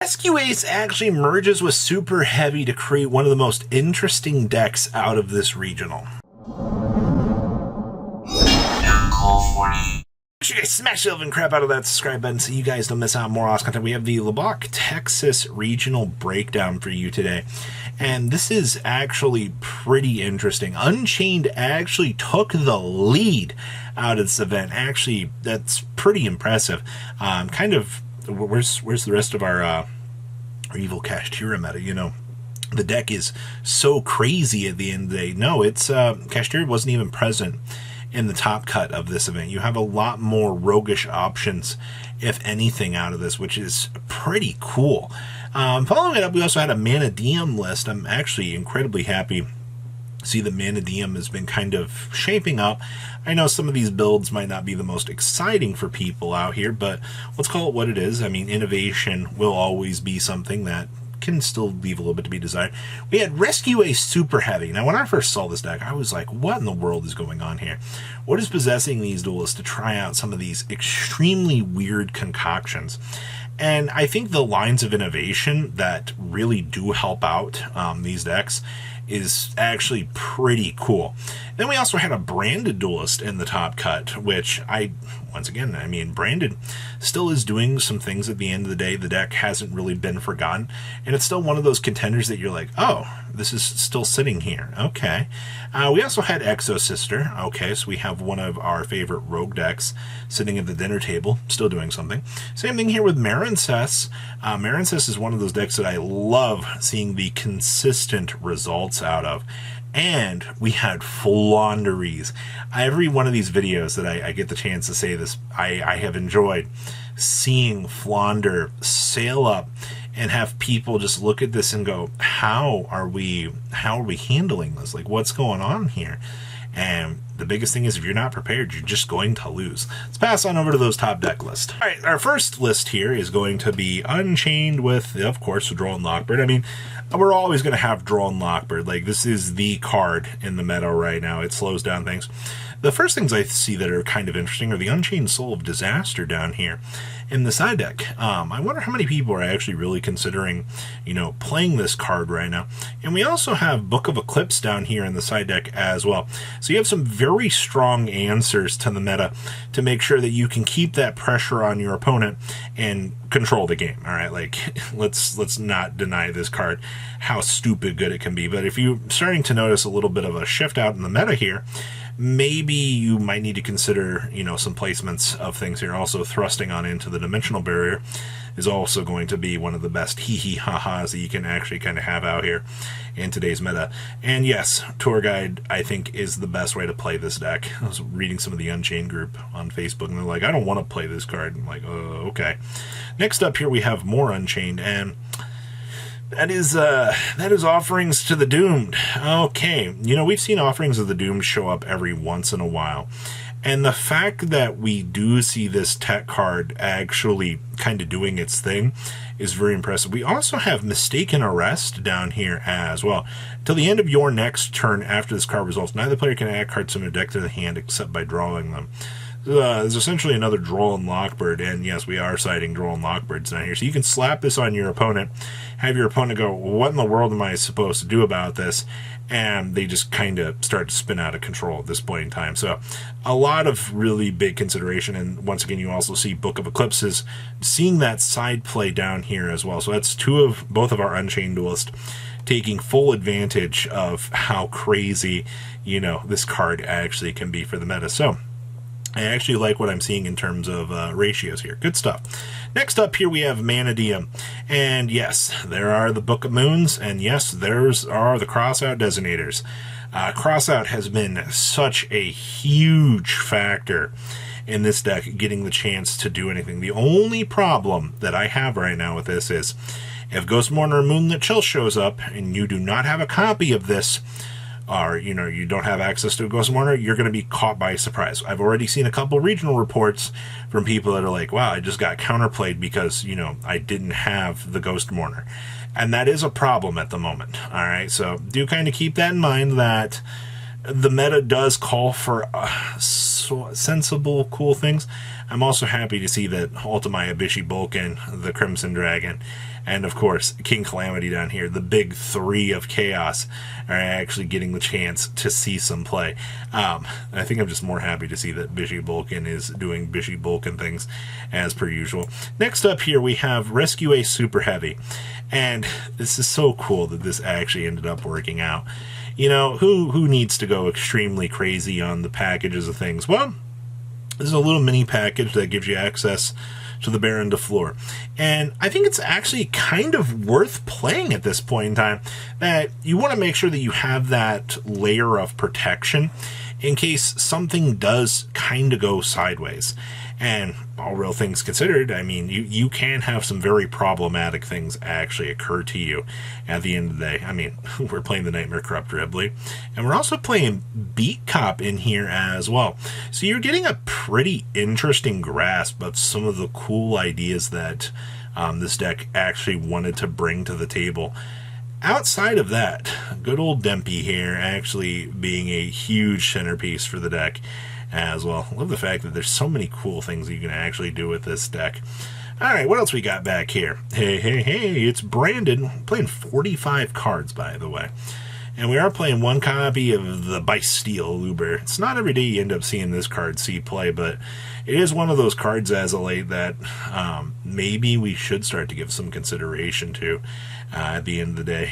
Rescue Ace actually merges with Superheavy to create one of the most interesting decks out of this regional. Make sure you guys smash the and crap out of that subscribe button so you guys don't miss out on more awesome content. We have the Lubbock, Texas regional breakdown for you today. And this is actually pretty interesting. Unchained actually took the lead out of this event. Actually, that's pretty impressive. Where's the rest of our evil Kashtira meta? You know, the deck is so crazy at the end of the day. No, it's Kashtira wasn't even present in the top cut of this event. You have a lot more roguish options, if anything, out of this, which is pretty cool. Following it up, we also had a Manadium list. I'm actually incredibly happy to see the Manadium has been kind of shaping up. I know some of these builds might not be the most exciting for people out here, but let's call it what it is. I mean, innovation will always be something that can still leave a little bit to be desired. We had Rescue Ace Superheavy. Now, when I first saw this deck, I was like, what in the world is going on here? What is possessing these duelists to try out some of these extremely weird concoctions? And I think the lines of innovation that really do help out these decks is actually pretty cool. Then we also had a Branded duelist in the top cut, which once again, I mean, Branded still is doing some things at the end of the day. The deck hasn't really been forgotten, and it's still one of those contenders that you're like, oh, this is still sitting here. Okay. We also had Exo Sister. Okay, so we have one of our favorite rogue decks sitting at the dinner table, still doing something. Same thing here with Marincess. Marincess is one of those decks that I love seeing the consistent results out of. And we had Flaunderies. Every one of these videos that I get the chance to say this, I have enjoyed seeing Flaunder sail up and have people just look at this and go, how are we handling this? Like, what's going on here? And the biggest thing is, if you're not prepared, you're just going to lose. Let's pass on over to those top deck lists. All right, our first list here is going to be Unchained with, of course, Droll Lockbird. I mean, we're always going to have Droll Lockbird. Like, this is the card in the meta right now. It slows down things. The first things I see that are kind of interesting are the Unchained Soul of Disaster down here in the side deck. I wonder how many people are actually really considering, you know, playing this card right now. And we also have Book of Eclipse down here in the side deck as well. So you have some very strong answers to the meta to make sure that you can keep that pressure on your opponent and control the game. All right, like, let's not deny this card how stupid good it can be. But if you're starting to notice a little bit of a shift out in the meta here, maybe you might need to consider, you know, some placements of things here. Also, thrusting on into the dimensional barrier is also going to be one of the best hee-hee-ha-has that you can actually kind of have out here in today's meta. And yes, Tour Guide, I think, is the best way to play this deck. I was reading some of the Unchained group on Facebook, and they're like, I don't want to play this card. I'm like, oh, okay. Next up here, we have more Unchained, and that is Offerings to the Doomed. Okay, you know, we've seen Offerings of the Doomed show up every once in a while. And the fact that we do see this tech card actually kind of doing its thing is very impressive. We also have Mistaken Arrest down here as well. Till the end of your next turn after this card results, neither player can add cards from their deck to the hand except by drawing them. There's essentially another Droll and Lockbird, and yes, we are citing Droll and Lockbirds down here. So you can slap this on your opponent, have your opponent go, what in the world am I supposed to do about this? And they just kind of start to spin out of control at this point in time. So a lot of really big consideration, and once again, you also see Book of Eclipses, seeing that side play down here as well. So that's both of our Unchained duelists taking full advantage of how crazy, you know, this card actually can be for the meta. So I actually like what I'm seeing in terms of ratios here. Good stuff. Next up here we have Manadium. And yes, there are the Book of Moons, and yes, there's are the Crossout Designators. Crossout has been such a huge factor in this deck getting the chance to do anything. The only problem that I have right now with this is if Ghost Mourner or Moonlit Chill shows up and you do not have a copy of this, or, you know, you don't have access to a Ghost Mourner, you're going to be caught by surprise. I've already seen a couple regional reports from people that are like, wow, I just got counterplayed because, you know, I didn't have the Ghost Mourner. And that is a problem at the moment. All right, so do kind of keep that in mind, that the meta does call for sensible, cool things. I'm also happy to see that Ultimate Ibishi Bulkin, the Crimson Dragon, And of course, King Calamity down here, the big three of chaos, are actually getting the chance to see some play. I think I'm just more happy to see that Bishy Bulkin is doing Bishy Bulkin things as per usual. Next up here, we have Rescue a Superheavy. And this is so cool that this actually ended up working out. You know, who needs to go extremely crazy on the packages of things? Well, this is a little mini package that gives you access to the Baron de Fleur. And I think it's actually kind of worth playing at this point in time, that you want to make sure that you have that layer of protection in case something does kind of go sideways. And all real things considered, I mean, you can have some very problematic things actually occur to you at the end of the day. I mean, we're playing the Nightmare Corrupt Ribley, and we're also playing Beat Cop in here as well. So you're getting a pretty interesting grasp of some of the cool ideas that this deck actually wanted to bring to the table. Outside of that, good old Dempy here actually being a huge centerpiece for the deck as well. I love the fact that there's so many cool things you can actually do with this deck. Alright, what else we got back here? Hey, it's Brandon. Playing 45 cards, by the way. And we are playing one copy of the Bysteel Uber. It's not every day you end up seeing this card see play, but it is one of those cards as of late that maybe we should start to give some consideration to at the end of the day.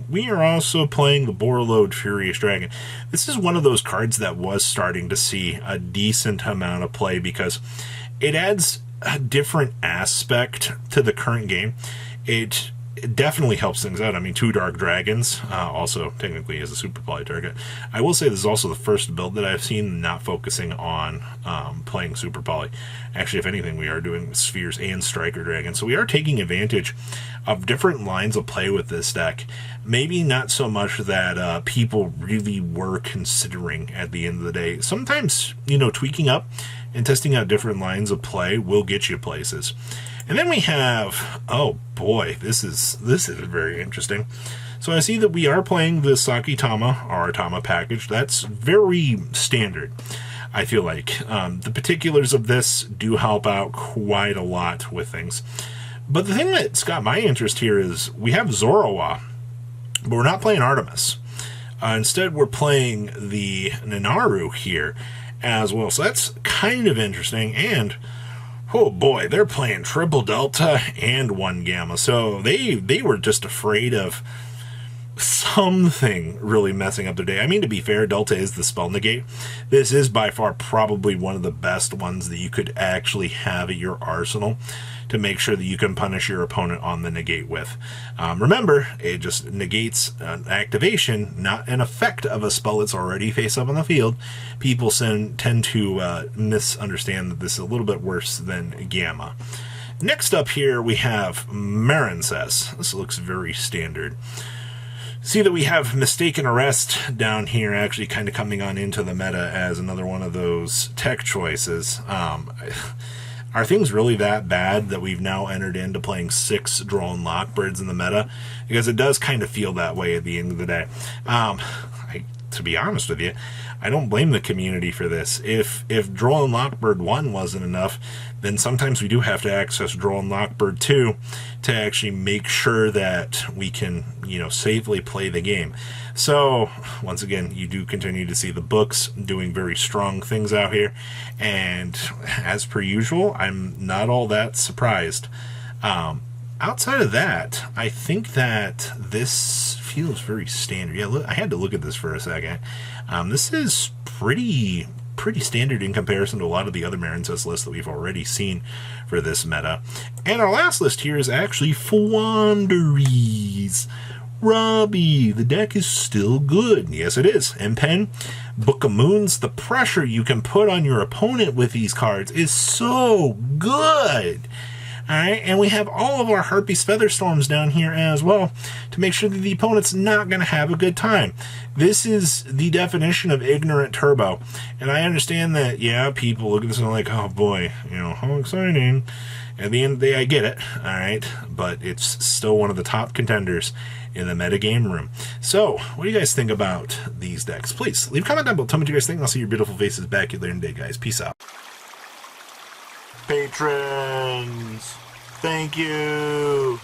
We are also playing the Borreload Furious Dragon. This is one of those cards that was starting to see a decent amount of play because it adds a different aspect to the current game. It definitely helps things out. I mean, 2 Dark Dragons also technically is a super poly target. I will say this is also the first build that I've seen not focusing on playing super poly. Actually, if anything, we are doing Spheres and Striker Dragons. So we are taking advantage of different lines of play with this deck. Maybe not so much that people really were considering at the end of the day. Sometimes, you know, tweaking up and testing out different lines of play will get you places. And then we have, oh boy, this is very interesting. So I see that we are playing the Sakitama Aratama package. That's very standard, I feel like. The particulars of this do help out quite a lot with things. But the thing that's got my interest here is we have Zorowa, but we're not playing Artemis. Instead, we're playing the Ninaru here as well. So that's kind of interesting. And oh boy, they're playing triple Delta and 1 Gamma. So they were just afraid of something really messing up their day. I mean, to be fair, Delta is the spell negate. This is by far probably one of the best ones that you could actually have at your arsenal to make sure that you can punish your opponent on the negate with. Remember, it just negates an activation, not an effect of a spell that's already face up on the field. People tend to misunderstand that this is a little bit worse than Gamma. Next up here, we have Marincess. This looks very standard. See that we have Mistaken Arrest down here actually kind of coming on into the meta as another one of those tech choices. Are things really that bad that we've now entered into playing 6 Drone Lockbirds in the meta? Because it does kind of feel that way at the end of the day. To be honest with you, I don't blame the community for this. If Drone Lockbird 1 wasn't enough, then sometimes we do have to access Drone Lockbird 2 to actually make sure that we can, you know, safely play the game. So, once again, you do continue to see the books doing very strong things out here. And as per usual, I'm not all that surprised. Outside of that, I think that this feels very standard. Yeah, look, I had to look at this for a second. This is pretty standard in comparison to a lot of the other Marincess lists that we've already seen for this meta. And our last list here is actually Fwanderies. Robbie, the deck is still good. Yes, it is. M-Pen, Book of Moons. The pressure you can put on your opponent with these cards is so good. Alright, and we have all of our Harpy's Featherstorms down here as well to make sure that the opponent's not going to have a good time. This is the definition of ignorant turbo. And I understand that, yeah, people look at this and are like, oh boy, you know, how exciting. At the end of the day, I get it, alright, but it's still one of the top contenders in the metagame room. So, what do you guys think about these decks? Please, leave a comment down below. Tell me what you guys think. I'll see your beautiful faces back later in the day, guys. Peace out. Patrons, thank you.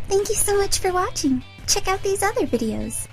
Thank you so much for watching. Check out these other videos.